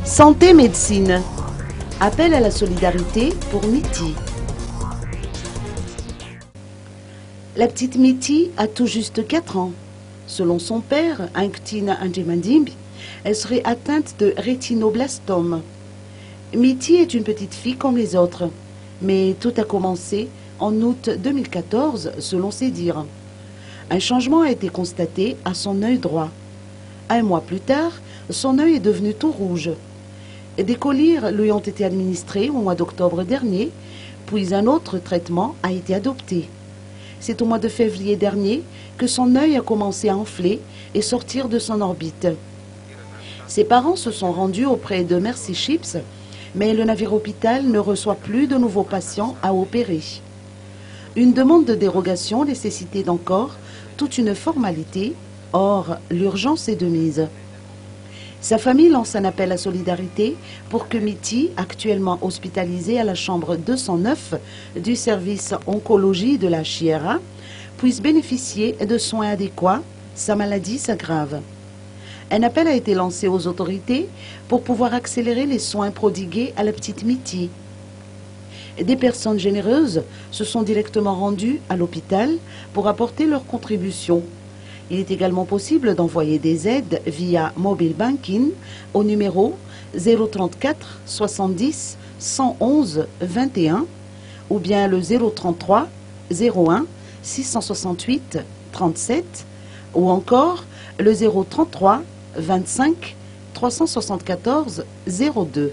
Santé médecine. Appel à la solidarité pour Mitty. La petite Mitty a tout juste 4 ans. Selon son père, Anktina Anjemandimbi, elle serait atteinte de rétinoblastome. Mitty est une petite fille comme les autres, mais tout a commencé en août 2014, selon ses dires. Un changement a été constaté à son œil droit. 1 mois plus tard, son œil est devenu tout rouge. Des collyres lui ont été administrés au mois d'octobre dernier, puis un autre traitement a été adopté. C'est au mois de février dernier que son œil a commencé à enfler et sortir de son orbite. Ses parents se sont rendus auprès de Mercy Ships, mais le navire hôpital ne reçoit plus de nouveaux patients à opérer. Une demande de dérogation nécessitait encore toute une formalité, or l'urgence est de mise. Sa famille lance un appel à solidarité pour que Mitty, actuellement hospitalisée à la chambre 209 du service oncologie de la Chiera, puisse bénéficier de soins adéquats, sa maladie s'aggrave. Un appel a été lancé aux autorités pour pouvoir accélérer les soins prodigués à la petite Mitty. Des personnes généreuses se sont directement rendues à l'hôpital pour apporter leur contribution. Il est également possible d'envoyer des aides via mobile banking au numéro 034 70 111 21 ou bien le 033 01 668 37 ou encore le 033 25 374 02.